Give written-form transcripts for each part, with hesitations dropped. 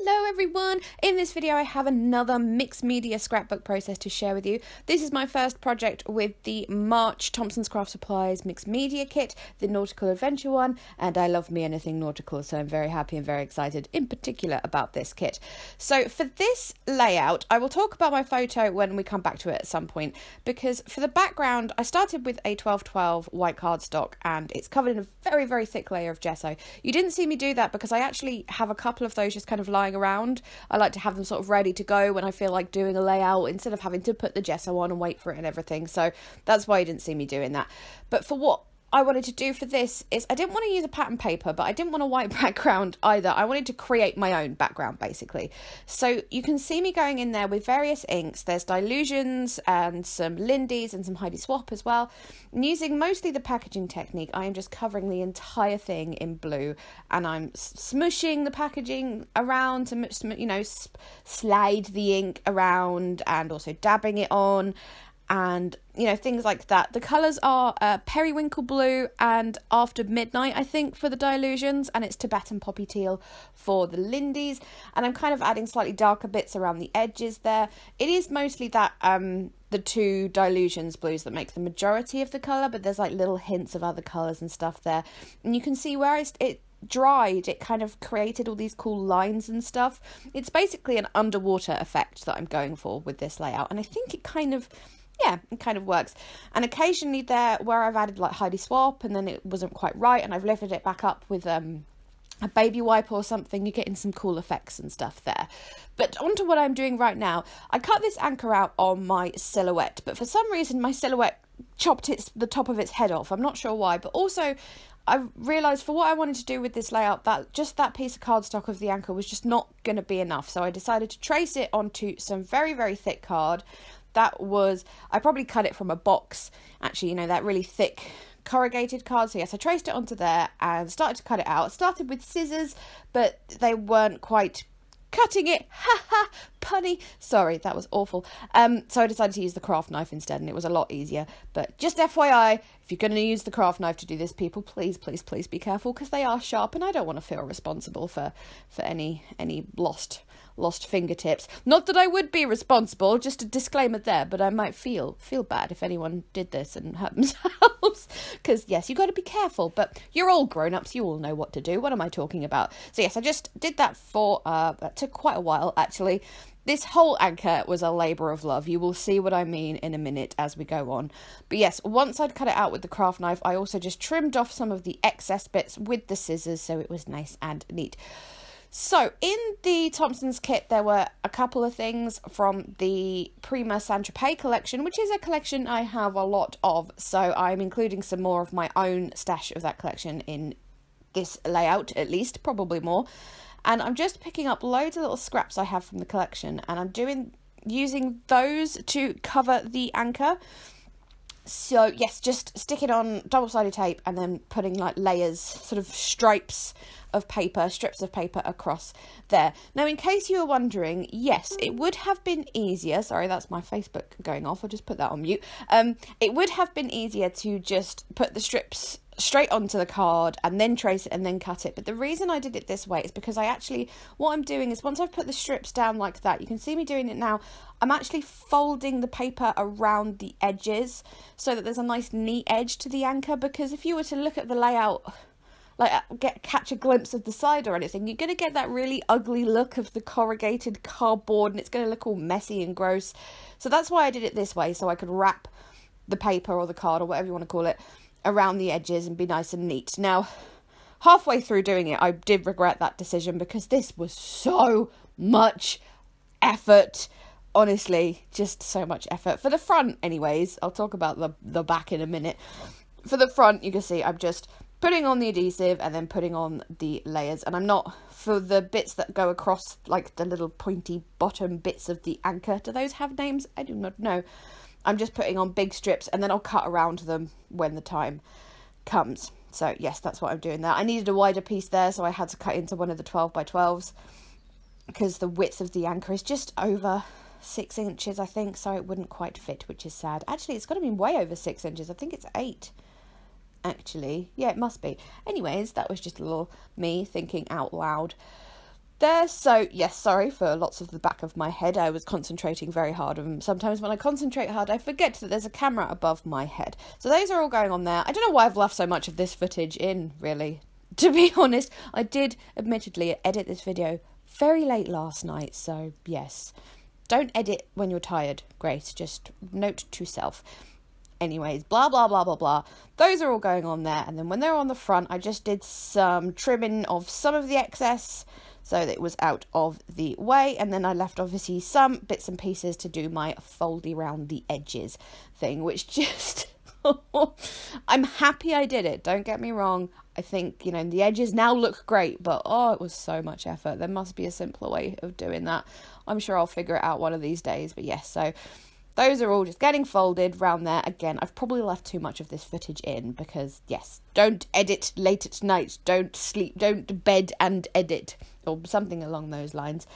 Hello everyone! In this video I have another mixed media scrapbook process to share with you. This is my first project with the March Thompson's Craft Supplies mixed media kit, the nautical adventure one, and I love me anything nautical, so I'm very happy and very excited in particular about this kit. So for this layout, I will talk about my photo when we come back to it at some point, because for the background I started with a 1212 white cardstock and it's covered in a very thick layer of gesso. You didn't see me do that because I actually have a couple of those just kind of lying around. I like to have them sort of ready to go when I feel like doing a layout instead of having to put the gesso on and wait for it and everything. So that's why you didn't see me doing that. But for what I wanted to do for this is I didn't want to use a pattern paper, but I didn't want a white background either. I wanted to create my own background basically. So you can see me going in there with various inks. There's Dylusions and some Lindy's and some Heidi Swapp as well. And using mostly the packaging technique, I am just covering the entire thing in blue and I'm smushing the packaging around to, you know, slide the ink around and also dabbing it on. And, you know, things like that. The colours are periwinkle blue and after midnight, I think, for the Dylusions, and it's Tibetan poppy teal for the Lindy's. And I'm kind of adding slightly darker bits around the edges there. It is mostly that the two Dylusions blues that make the majority of the colour, but there's like little hints of other colours and stuff there. And you can see where it dried, it kind of created all these cool lines and stuff. It's basically an underwater effect that I'm going for with this layout, and I think it kind of... yeah, it kind of works. And occasionally there, where I've added like Heidi Swapp and then it wasn't quite right and I've lifted it back up with a baby wipe or something, you're getting some cool effects and stuff there. But onto what I'm doing right now. I cut this anchor out on my silhouette, but for some reason my silhouette chopped the top of its head off. I'm not sure why, but also I realised for what I wanted to do with this layout, that just that piece of cardstock of the anchor was just not going to be enough. So I decided to trace it onto some very thick card. That was, I probably cut it from a box, actually, you know, that really thick corrugated card. So yes, I traced it onto there and started to cut it out. I started with scissors, but they weren't quite cutting it. Ha ha, punny. Sorry, that was awful. So I decided to use the craft knife instead, and it was a lot easier. But just FYI, if you're going to use the craft knife to do this, people, please be careful, because they are sharp, and I don't want to feel responsible for any lost fingertips. Not that I would be responsible, just a disclaimer there, but I might feel bad if anyone did this and hurt themselves, because yes, you got to be careful, but you're all grown-ups, you all know what to do. What am I talking about? So yes, I just did that for that took quite a while actually. This whole anchor was a labour of love. You will see what I mean in a minute as we go on. But yes, once I'd cut it out with the craft knife, I also just trimmed off some of the excess bits with the scissors, so it was nice and neat. So in the Thompson's kit, there were a couple of things from the Prima St Tropez collection, which is a collection I have a lot of. So I'm including some more of my own stash of that collection in this layout, at least, probably more. And I'm just picking up loads of little scraps I have from the collection, and I'm using those to cover the anchor. So yes, just stick it on double-sided tape and then putting like layers, sort of strips of paper across there. Now, in case you were wondering, yes, it would have been easier, sorry, that's my Facebook going off, I'll just put that on mute. It would have been easier to just put the strips straight onto the card and then trace it and then cut it, but the reason I did it this way is because what I'm doing is, once I've put the strips down like that, you can see me doing it now, I'm actually folding the paper around the edges so that there's a nice neat edge to the anchor, because if you were to look at the layout, like catch a glimpse of the side or anything, you're going to get that really ugly look of the corrugated cardboard and it's going to look all messy and gross. So that's why I did it this way, so I could wrap the paper or the card or whatever you want to call it around the edges and be nice and neat. Now, halfway through doing it, I did regret that decision because this was so much effort. Honestly, just so much effort. For the front, anyways, I'll talk about the back in a minute. For the front, you can see I'm just putting on the adhesive and then putting on the layers, and I'm not, for the bits that go across, like the little pointy bottom bits of the anchor, do those have names? I do not know. I'm just putting on big strips and then I'll cut around them when the time comes. So yes, that's what I'm doing there. I needed a wider piece there, so I had to cut into one of the 12x12s because the width of the anchor is just over 6 inches, I think, so it wouldn't quite fit, which is sad. Actually, it's got to be way over 6 inches. I think it's 8. Actually, yeah, it must be. Anyways, that was just a little me thinking out loud. there. So yes, sorry for lots of the back of my head. I was concentrating very hard, and sometimes when I concentrate hard I forget that there's a camera above my head. So those are all going on there. I don't know why I've left so much of this footage in, really. To be honest, I did admittedly edit this video very late last night, so yes. Don't edit when you're tired, Grace. Just note to self. Anyways, blah, blah, blah, blah, blah. Those are all going on there. And then when they're on the front, I just did some trimming of some of the excess so that it was out of the way. And then I left, obviously, some bits and pieces to do my foldy round the edges thing, which just... I'm happy I did it. Don't get me wrong. I think, you know, the edges now look great, but oh, it was so much effort. There must be a simpler way of doing that. I'm sure I'll figure it out one of these days. But yes, so... those are all just getting folded round there. Again, I've probably left too much of this footage in because, yes, don't edit late at night. Don't sleep, don't bed and edit, or something along those lines.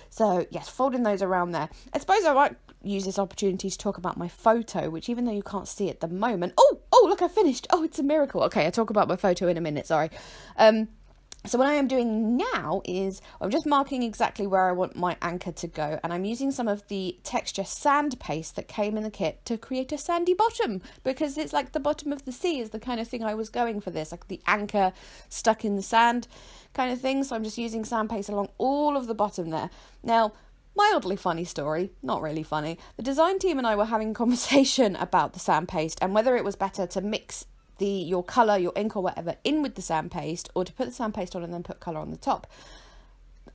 So, yes, folding those around there. I suppose I might use this opportunity to talk about my photo, which even though you can't see it at the moment... Oh, look, I finished. Oh, it's a miracle. Okay, I'll talk about my photo in a minute, sorry. So what I am doing now is I'm just marking exactly where I want my anchor to go, and I'm using some of the texture sand paste that came in the kit to create a sandy bottom, because it's like the bottom of the sea is the kind of thing I was going for this, like the anchor stuck in the sand kind of thing. So I'm just using sand paste along all of the bottom there. Now, mildly funny story, not really funny. The design team and I were having a conversation about the sand paste and whether it was better to mix your colour, your ink or whatever in with the sand paste, or to put the sand paste on and then put colour on the top.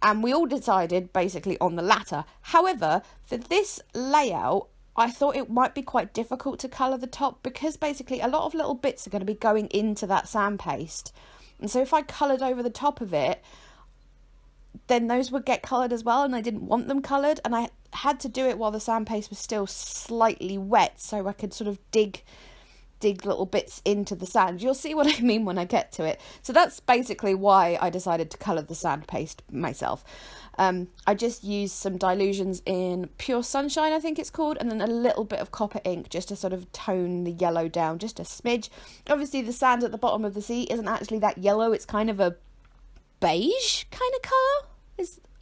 And we all decided basically on the latter. However, for this layout, I thought it might be quite difficult to colour the top because basically a lot of little bits are going to be going into that sand paste. And so if I coloured over the top of it, then those would get coloured as well, and I didn't want them coloured, and I had to do it while the sand paste was still slightly wet so I could sort of dig little bits into the sand. You'll see what I mean when I get to it. So that's basically why I decided to colour the sand paste myself. I just used some Dylusions in Pure Sunshine, I think it's called, and then a little bit of copper ink just to sort of tone the yellow down, just a smidge. Obviously the sand at the bottom of the sea isn't actually that yellow, it's kind of a beige kind of colour,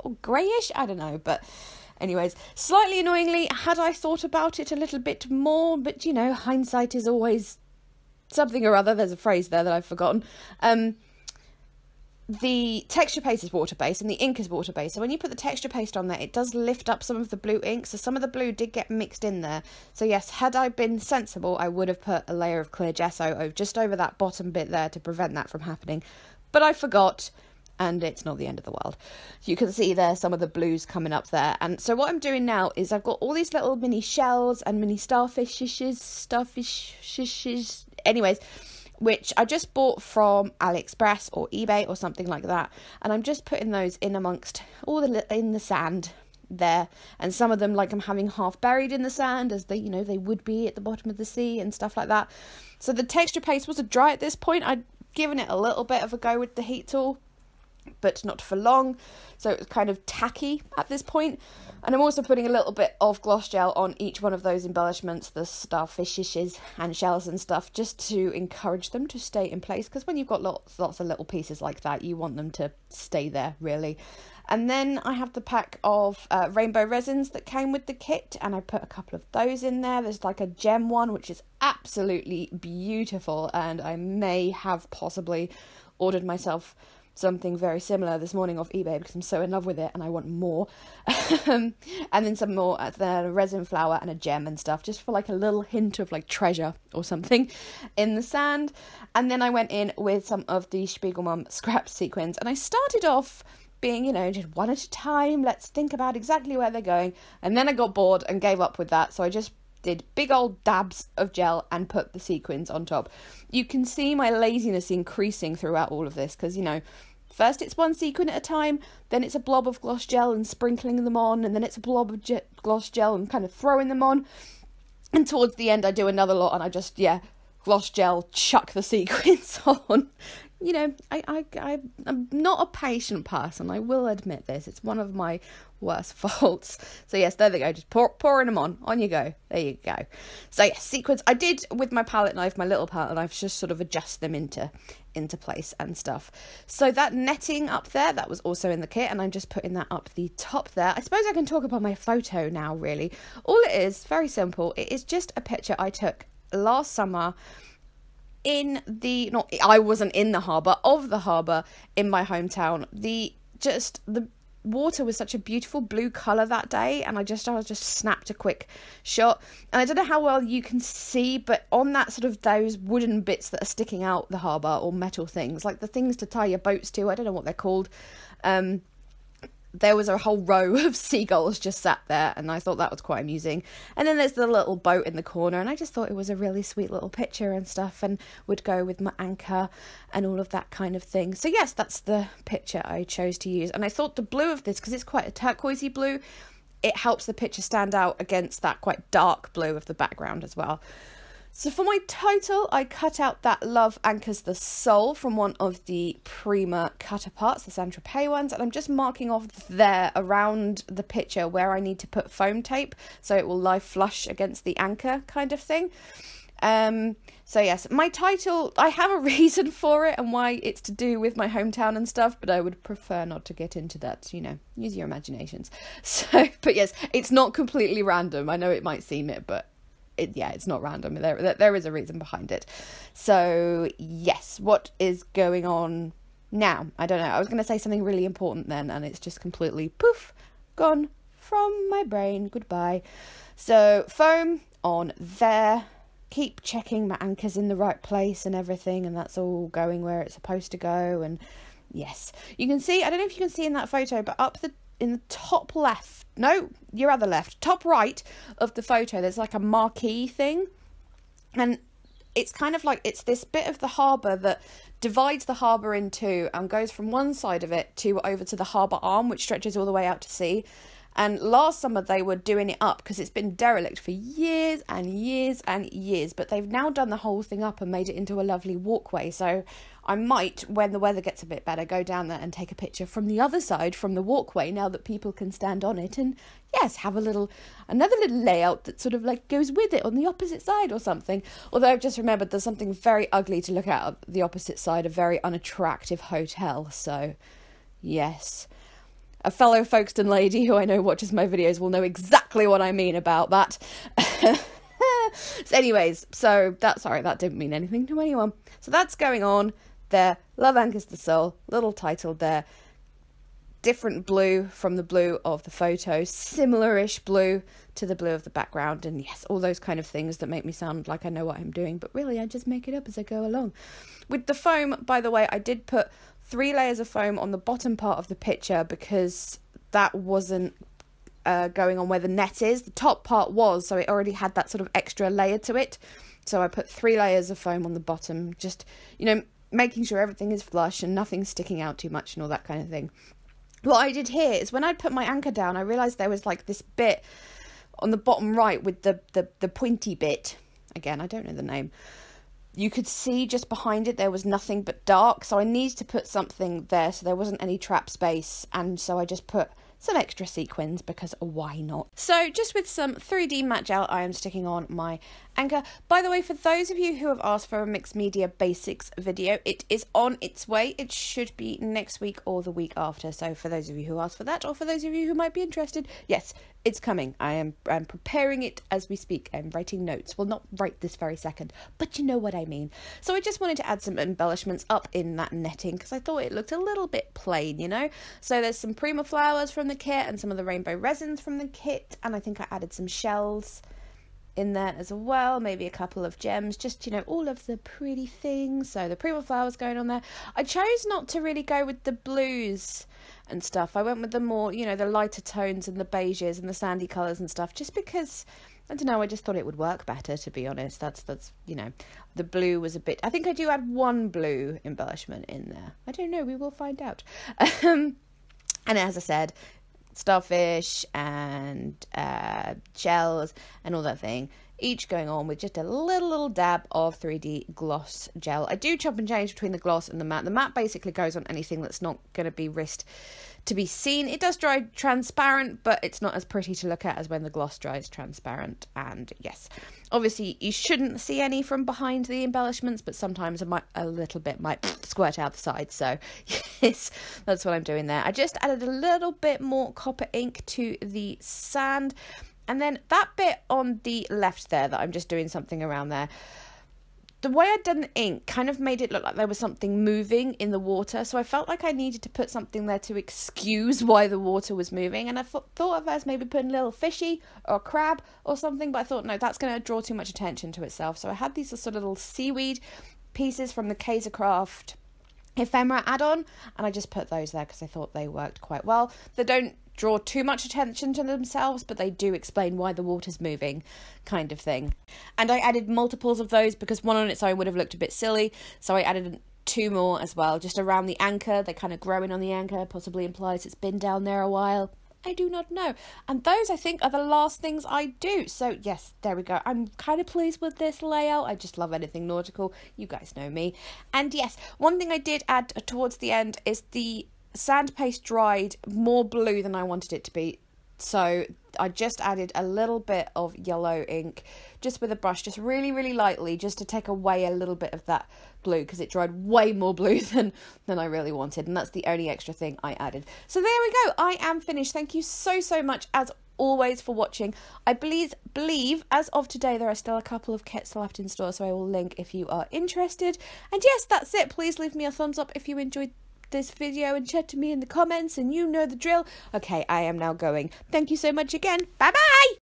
or greyish, I don't know, but anyways, slightly annoyingly, had I thought about it a little bit more, but you know, hindsight is always something or other. There's a phrase there that I've forgotten. The texture paste is water-based and the ink is water-based. So when you put the texture paste on there, it does lift up some of the blue ink. So some of the blue did get mixed in there. So yes, had I been sensible, I would have put a layer of clear gesso just over that bottom bit there to prevent that from happening. But I forgot. And it's not the end of the world. You can see there some of the blues coming up there. And so what I'm doing now is I've got all these little mini shells and mini starfishes, anyways, which I just bought from AliExpress or eBay or something like that. And I'm just putting those in amongst all in the sand there. And some of them, like, I'm having half buried in the sand, as they, you know, they would be at the bottom of the sea and stuff like that. So the texture paste wasn't dry at this point. I'd given it a little bit of a go with the heat tool, but not for long, so it was kind of tacky at this point. And I'm also putting a little bit of gloss gel on each one of those embellishments, the starfishes and shells and stuff, just to encourage them to stay in place, because when you've got lots of little pieces like that, you want them to stay there, really. And then I have the pack of rainbow resins that came with the kit, and I put a couple of those in there. There's like a gem one, which is absolutely beautiful, and I may have possibly ordered myself something very similar this morning off eBay because I'm so in love with it and I want more. And then some more the resin flower and a gem and stuff, just for like a little hint of like treasure or something in the sand. And then I went in with some of the Spiegelmum scrap sequins, and I started off being, you know, just one at a time, let's think about exactly where they're going, and then I got bored and gave up with that, so I just did big old dabs of gel and put the sequins on top. You can see my laziness increasing throughout all of this because, you know, first it's one sequin at a time, then it's a blob of gloss gel and sprinkling them on, and then it's a blob of gloss gel and kind of throwing them on, and towards the end I do another lot and I just, yeah, gloss gel, chuck the sequins on. You know, I'm not a patient person, I will admit this. It's one of my worst faults. So yes, there they go, just pouring them on you go. There you go. So yes, sequins. I did with my palette knife, my little palette knife, just sort of adjust them into into place and stuff. So that netting up there, that was also in the kit, and I'm just putting that up the top there. I suppose I can talk about my photo now, really. All it is, very simple, it is just a picture I took last summer in the, not, I wasn't in the harbour, of the harbour in my hometown. The water was such a beautiful blue colour that day, and I just snapped a quick shot. And I don't know how well you can see, but on that sort of those wooden bits that are sticking out the harbour, or metal things, like the things to tie your boats to, I don't know what they're called, there was a whole row of seagulls just sat there, and I thought that was quite amusing. And then there's the little boat in the corner, and I just thought it was a really sweet little picture and stuff, and would go with my anchor and all of that kind of thing. So yes, that's the picture I chose to use. And I thought the blue of this, because it's quite a turquoisey blue, it helps the picture stand out against that quite dark blue of the background as well. So for my title, I cut out that Love Anchors the Soul from one of the Prima cutter parts, the St Tropez ones, and I'm just marking off there around the picture where I need to put foam tape so it will lie flush against the anchor kind of thing. So yes, my title, I have a reason for it and why it's to do with my hometown and stuff, but I would prefer not to get into that, you know, use your imaginations. So, but yes, it's not completely random. I know it might seem it, but it's not random. There is a reason behind it. So yes, what is going on now? I don't know. I was going to say something really important then, and it's just completely poof, gone from my brain. Goodbye. So foam on there. Keep checking my anchor's in the right place and everything, and that's all going where it's supposed to go. And yes, you can see, I don't know if you can see in that photo, but in the top left, no, your other left, top right of the photo, there's like a marquee thing, and it's kind of like, it's this bit of the harbour that divides the harbour in two and goes from one side of it to over to the harbour arm, which stretches all the way out to sea. And last summer they were doing it up because it's been derelict for years and years and years, but they've now done the whole thing up and made it into a lovely walkway. So I might, when the weather gets a bit better, go down there and take a picture from the other side, from the walkway, now that people can stand on it, and yes, have another little layout that sort of like goes with it on the opposite side or something. Although I've just remembered there's something very ugly to look at the opposite side, a very unattractive hotel. So yes, a fellow Folkestone lady who I know watches my videos will know exactly what I mean about that. So anyways, so that didn't mean anything to anyone. So that's going on there. Love Anchors the Soul, little title there. Different blue from the blue of the photo, similar-ish blue to the blue of the background, and yes, all those kind of things that make me sound like I know what I'm doing, but really I just make it up as I go along. With the foam, by the way, I did put 3 layers of foam on the bottom part of the picture because that wasn't going on where the net is. The top part was, so it already had that sort of extra layer to it. So I put 3 layers of foam on the bottom, just, you know, making sure everything is flush and nothing's sticking out too much and all that kind of thing. What I did here is when I put my anchor down, I realised there was like this bit on the bottom right with the pointy bit. Again, I don't know the name. You could see just behind it there was nothing but dark, so I needed to put something there so there wasn't any trap space, and so I just put some extra sequins because why not? So just with some 3D matte gel, I am sticking on my anchor. By the way, for those of you who have asked for a mixed media basics video, it is on its way. It should be next week or the week after. So for those of you who asked for that, or for those of you who might be interested, yes, it's coming. I'm preparing it as we speak. I'm writing notes. Well, not right this very second, but you know what I mean. So I just wanted to add some embellishments up in that netting because I thought it looked a little bit plain, you know. So there's some Prima flowers from the kit and some of the rainbow resins from the kit, and I think I added some shells in there as well, maybe a couple of gems, just, you know, all of the pretty things. So the Prima flowers going on there. I chose not to really go with the blues and stuff. I went with the more, you know, the lighter tones and the beiges and the sandy colours and stuff, just because, I don't know, I just thought it would work better, to be honest. That's you know, the blue was a bit, I think I do add one blue embellishment in there. I don't know, we will find out. And as I said, starfish and shells and all that thing each going on with just a little dab of 3D gloss gel. I do chop and change between the gloss and the matte. The matte basically goes on anything that's not going to be risked to be seen. It does dry transparent, but it's not as pretty to look at as when the gloss dries transparent. And yes, obviously you shouldn't see any from behind the embellishments, but sometimes a little bit might squirt out the side. So yes, that's what I'm doing there. I just added a little bit more copper ink to the sand, and then that bit on the left there that I'm just doing something around there, the way I'd done the ink kind of made it look like there was something moving in the water, so I felt like I needed to put something there to excuse why the water was moving. And I thought at first maybe putting a little fishy or a crab or something, but I thought no, that's going to draw too much attention to itself. So I had these sort of little seaweed pieces from the Kaisercraft ephemera add-on, and I just put those there because I thought they worked quite well. They don't draw too much attention to themselves, but they do explain why the water's moving, kind of thing. And I added multiples of those because one on its own would have looked a bit silly, so I added 2 more as well, just around the anchor. They're kind of growing on the anchor, possibly implies it's been down there a while. I do not know. And those, I think, are the last things I do. So yes, there we go. I'm kind of pleased with this layout. I just love anything nautical. You guys know me. And yes, one thing I did add towards the end is the sand paste dried more blue than I wanted it to be. So I just added a little bit of yellow ink just with a brush, just really lightly, just to take away a little bit of that blue, because it dried way more blue than I really wanted, and that's the only extra thing I added. So there we go, I am finished. Thank you so much as always for watching. I believe as of today there are still a couple of kits left in store, so I will link if you are interested. And yes, that's it. Please leave me a thumbs up if you enjoyed this video and chat to me in the comments, and you know the drill. Okay, I am now going. Thank you so much again. Bye bye.